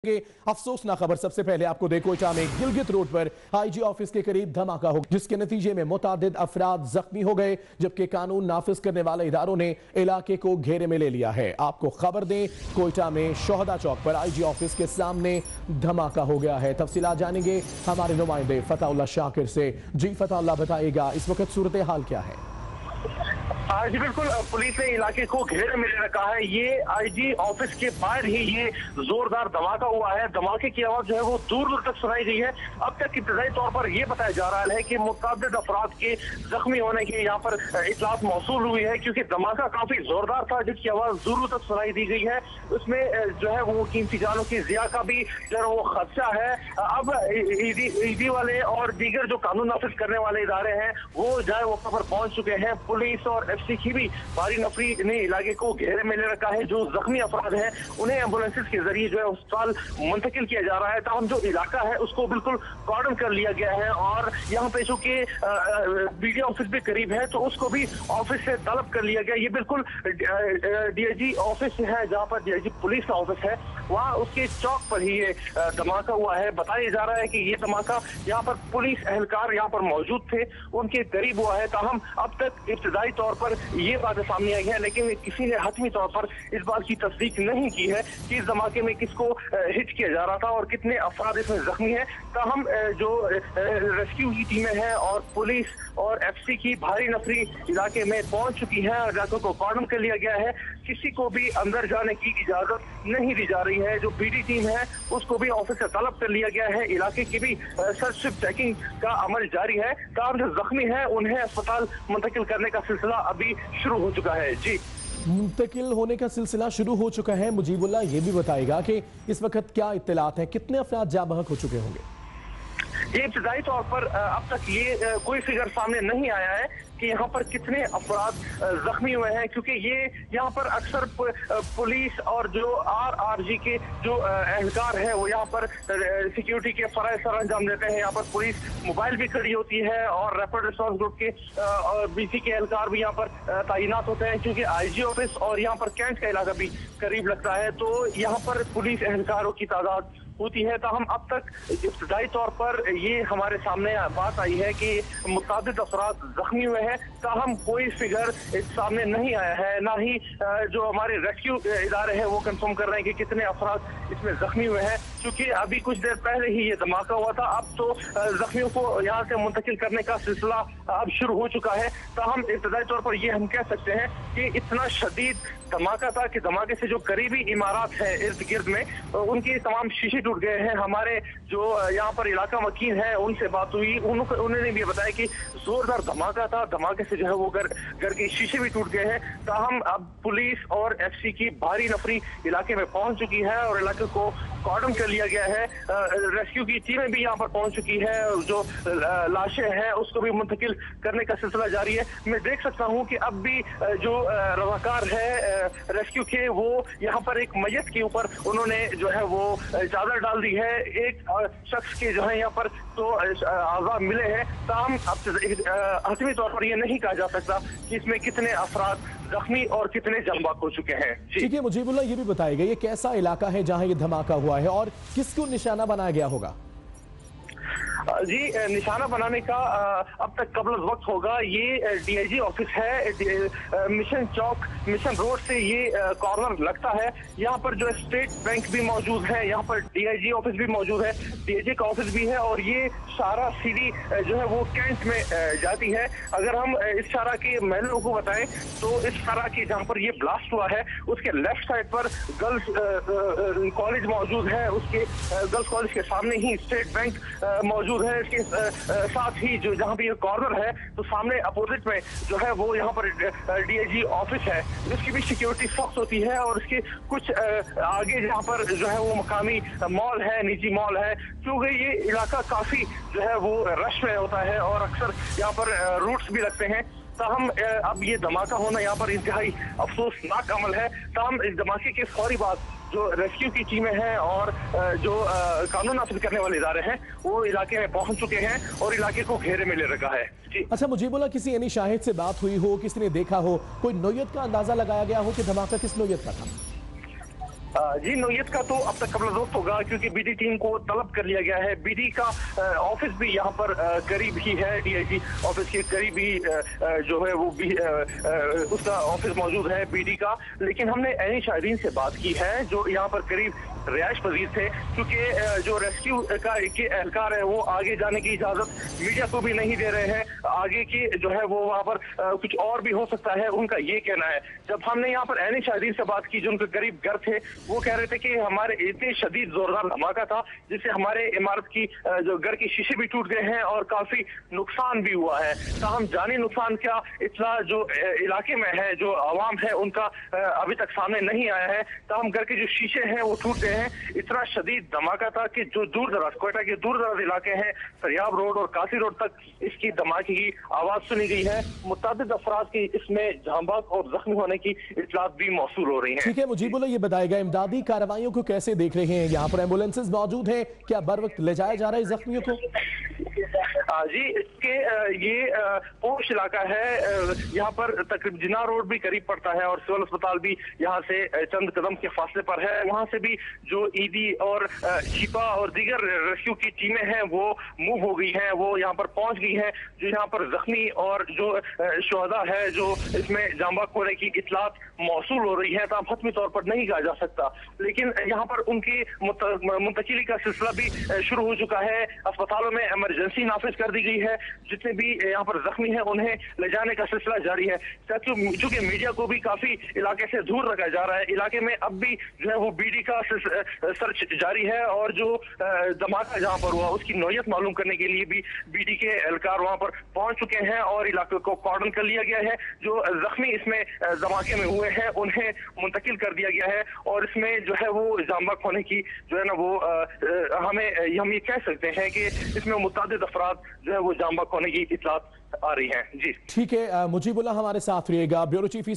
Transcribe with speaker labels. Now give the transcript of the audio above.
Speaker 1: अफसोसनाक खबर सबसे पहले आपको दे, कोयटा में गिलगित रोड पर आईजी ऑफिस के करीब धमाका हो जिसके नतीजे में मुतादिद अफराद जख्मी हो गए, जबकि कानून नाफिज करने वाले इदारों ने इलाके को घेरे में ले लिया है। आपको खबर दें, कोयटा में शोहदा चौक पर आईजी ऑफिस के सामने धमाका हो गया है। तफसीलात जानेंगे हमारे नुमाइंदे फताउल्लाह शाकिर से। जी फताउल्लाह, बताइएगा इस वक्त सूरत हाल क्या है?
Speaker 2: जी बिल्कुल, पुलिस ने इलाके को घेरे में रखा है। ये आईजी ऑफिस के बाहर ही ये जोरदार धमाका हुआ है। धमाके की आवाज जो है वो दूर दूर तक सुनाई गई है। अब तक इब्तदाई तौर पर यह बताया जा रहा है कि मुतअद्दिद अफराद के जख्मी होने की यहाँ पर इतलात मौसूल हुई है, क्योंकि धमाका काफी जोरदार था जिसकी आवाज दूर दूर तक सुनाई दी गई है। उसमें जो है वो कीमती जानों की जिया का भी जो है वो खदशा है। अब ईडी वाले और दीगर जो कानून नाफिज करने वाले इदारे हैं वो जो है वो पर पहुंच चुके हैं। पुलिस और एफसी की भी भारी नफरी ने इलाके को घेरे में ले रखा है। जो जख्मी अफराद हैं उन्हें एम्बुलेंसेस के जरिए जो है अस्पताल मुंतकिल किया जा रहा है। ताहम जो इलाका है उसको बिल्कुल कॉर्डन कर लिया गया है और यहाँ पे चूंकि बीडीओ ऑफिस भी करीब है तो उसको भी ऑफिस से तलब कर लिया गया। ये बिल्कुल डीआईजी ऑफिस है, जहाँ पर डीआईजी पुलिस का ऑफिस है, वहाँ उसके चौक पर ही ये धमाका हुआ है। बताया जा रहा है कि ये धमाका यहाँ पर पुलिस एहलकार यहाँ पर मौजूद थे, उनके करीब हुआ है। ताहम अब तक इब्तदाई तौर पर ये बातें सामने आई है, लेकिन किसी ने हतमी तौर पर इस बात की तस्दीक नहीं की है कि इस धमाके में किसको हिट किया जा रहा था और कितने अफराद इसमें जख्मी हैं। ताहम जो रेस्क्यू की टीमें हैं और पुलिस और एफसी की भारी नफरी इलाके में पहुंच चुकी है। इलाकों को कॉर्डन कर लिया गया है, किसी को भी अंदर जाने की इजाजत नहीं दी जा रही है। जो पीडी टीम है उसको भी ऑफिस से तलब कर लिया गया है। इलाके की भी सर्च चेकिंग का अमल जारी है। ताहम जो जख्मी है उन्हें अस्पताल मुंतकिल करने का सिलसिला अभी शुरू हो चुका है। जी,
Speaker 1: मुंतकिल होने का सिलसिला शुरू हो चुका है। मुजीबुल्लाह, ये भी बताएगा कि इस वक्त क्या इत्तलात है, कितने अफराद जा बहक हो चुके होंगे?
Speaker 2: ये इब्तदाई तौर पर अब तक ये कोई फिगर सामने नहीं आया है कि यहाँ पर कितने अफराद जख्मी हुए हैं, क्योंकि ये यहाँ पर अक्सर पुलिस और जो आरआरजी के जो एहलकार है वो यहाँ पर सिक्योरिटी के फराइज सर अंजाम देते हैं। यहाँ पर पुलिस मोबाइल भी खड़ी होती है और रैपिड रिस्पांस ग्रुप के बीसी के एहलकार भी यहाँ पर तैनात होते हैं, क्योंकि आईजी ऑफिस और यहाँ पर कैंट का इलाका भी करीब लगता है, तो यहाँ पर पुलिस एहलकारों की तादाद होती है। ताहम अब तक इब्तदाई तौर पर ये हमारे सामने बात आई है कि मुतादिद अफराद जख्मी हुए हैं। ताहम कोई फिगर सामने नहीं आया है, ना ही जो हमारे रेस्क्यू इदारे हैं वो कंफर्म कर रहे हैं कि कितने अफराद इसमें जख्मी हुए हैं, क्योंकि अभी कुछ देर पहले ही ये धमाका हुआ था। अब तो जख्मियों को यहाँ से मुंतकिल करने का सिलसिला अब शुरू हो चुका है। ताहम इब्तदाई तौर पर ये हम कह सकते हैं कि इतना शदीद धमाका था कि धमाके से जो करीबी इमारत है इर्द गिर्द में उनकी तमाम शीशे टूट गए हैं। हमारे जो यहाँ पर इलाका वकील है उनसे बात हुई, उन्होंने भी बताया कि जोरदार धमाका था, धमाके से जो है वो घर के शीशे भी टूट गए हैं। ताहम अब पुलिस और एफसी की भारी नफरी इलाके में पहुंच चुकी है और इलाके को कॉर्डन कर लिया गया है। रेस्क्यू की टीमें भी यहाँ पर पहुंच चुकी है, जो लाशें हैं उसको भी मुंतकिल करने का सिलसिला जारी है। मैं देख सकता हूँ कि अब भी जो रवाकार है रेस्क्यू के वो यहाँ पर एक मैयत के ऊपर उन्होंने जो है वो चादर डाल दी है। एक शख्स के जो है यहाँ पर तो आज़ाद मिले हैं। ताहम अब हतमी तौर पर यह नहीं कहा जा सकता कि इसमें कितने अफराद जख्मी और कितने जमबाक हो चुके हैं।
Speaker 1: ठीक है मुजीबुल्लाह, ये भी बताएगा ये कैसा इलाका है जहां ये धमाका हुआ है और किसको निशाना बनाया गया होगा?
Speaker 2: जी, निशाना बनाने का अब तक कबल वक्त होगा। ये डीआईजी ऑफिस है, मिशन चौक, मिशन रोड से ये कॉर्नर लगता है। यहाँ पर जो स्टेट बैंक भी मौजूद है, यहाँ पर डीआईजी ऑफिस भी मौजूद है, डीआईजी का ऑफिस भी है और ये सारा सीढ़ी जो है वो कैंट में जाती है। अगर हम इस सारा के महलों को बताएं तो इस सारा की जहाँ पर ये ब्लास्ट हुआ है उसके लेफ्ट साइड पर गर्ल्स कॉलेज मौजूद है, उसके गर्ल्स कॉलेज के सामने ही स्टेट बैंक मौजूद है। इसके साथ ही जो जहां पे ये कॉर्नर है तो सामने अपोजिट में जो है वो यहाँ पर डीआईजी ऑफिस है, जिसकी भी सिक्योरिटी सख्त होती है और इसके कुछ आगे जहाँ पर जो है वो मकामी मॉल है, निजी मॉल है, क्योंकि ये इलाका काफी जो है वो रश में होता है और अक्सर यहाँ पर रूट्स भी लगते हैं। ताहम अब ये धमाका होना यहाँ पर इंतहाई अफसोसनाक अमल है। ताहम इस धमाके के फौरी बाद जो रेस्क्यू की टीमें हैं और जो कानून नाफिज करने वाले इदारे हैं वो इलाके में पहुंच चुके हैं और इलाके को घेरे में ले रखा है। जी,
Speaker 1: अच्छा मुजीबुल्लाह, किसी यानी शाहिद से बात हुई हो, किसी ने देखा हो, कोई नोयत का अंदाजा लगाया गया हो कि धमाका किस नोयत का था?
Speaker 2: जी, नौयत का तो अब तक कबल-ए-वक्त होगा क्योंकि बीडी टीम को तलब कर लिया गया है। बीडी का ऑफिस भी यहाँ पर करीब ही है, डीआईजी ऑफिस के करीब ही जो है वो भी उसका ऑफिस मौजूद है बीडी का। लेकिन हमने ऐनी शाहरीन से बात की है जो यहाँ पर करीब रिहाइश पजीर थे, क्योंकि जो रेस्क्यू के एहलकार है वो आगे जाने की इजाजत मीडिया को भी नहीं दे रहे हैं। आगे की जो है वो वहाँ पर कुछ और भी हो सकता है, उनका ये कहना है। जब हमने यहाँ पर ऐनी शाहरीन से बात की जो उनके करीब घर थे, वो कह रहे थे कि हमारे इतने शदीद जोरदार धमाका था जिससे हमारे इमारत की जो घर की शीशे भी टूट गए हैं और काफी नुकसान भी हुआ है। ताहम जानी नुकसान क्या इतला जो इलाके में है, जो आवाम है, उनका अभी तक सामने नहीं आया है। ताहम घर के जो शीशे हैं वो टूट गए हैं। इतना शदीद धमाका था कि जो दूर दराज कोयटा के दूर दराज इलाके हैं, सरियाब रोड और कासी रोड तक इसकी धमाके की आवाज सुनी गई है। मुताबिद अफराद की इसमें जांबाज और जख्मी होने की इतलात भी मौसूल हो रही है।
Speaker 1: ठीक है मुजीबुल्लाह, ये बताएगा इमदादी कार्रवाइयों को कैसे देख रहे हैं? यहाँ पर एम्बुलेंसेज मौजूद हैं, क्या बर वक्त ले जाया जा रहा है जख्मियों को?
Speaker 2: जी, इसके ये पोश इलाका है, यहाँ पर तकरीब जिना रोड भी करीब पड़ता है और सिविल अस्पताल भी यहाँ से चंद कदम के फासले पर है। वहाँ से भी जो ईदी और छिपा और दीगर रेस्क्यू की टीमें हैं वो मूव हो गई हैं, वो यहाँ पर पहुंच गई हैं। जो यहाँ पर जख्मी और जो शुहदा है, जो इसमें जांबाक होने की इतलात मौसूल हो रही है, तो हतमी तौर पर नहीं कहा जा सकता। लेकिन यहाँ पर उनकी मुंतकिली का सिलसिला भी शुरू हो चुका है। अस्पतालों में इमरजेंसी नाफिज कर दी गई है। जितने भी यहाँ पर जख्मी हैं उन्हें ले जाने का सिलसिला जारी है। चूंकि मीडिया को भी काफी इलाके से दूर रखा जा रहा है, इलाके में अब भी जो है वो बीडी का सर्च जारी है और जो धमाका जहाँ पर हुआ उसकी नौयत मालूम करने के लिए भी बीडी के एहलकार वहाँ पर पहुंच चुके हैं और इलाके को कॉर्डन कर लिया गया है। जो जख्मी इसमें धमाके में हुए हैं उन्हें मुंतकिल कर दिया गया है और इसमें जो है वो जांबाक होने की जो है ना वो हम ये कह सकते हैं कि इसमें मुतादिद अफराद जो है वो जांबाक होने की इतलात आ रही हैं। जी
Speaker 1: ठीक है मुजीबुल्लाह, हमारे साथ रहिएगा। Bureau chief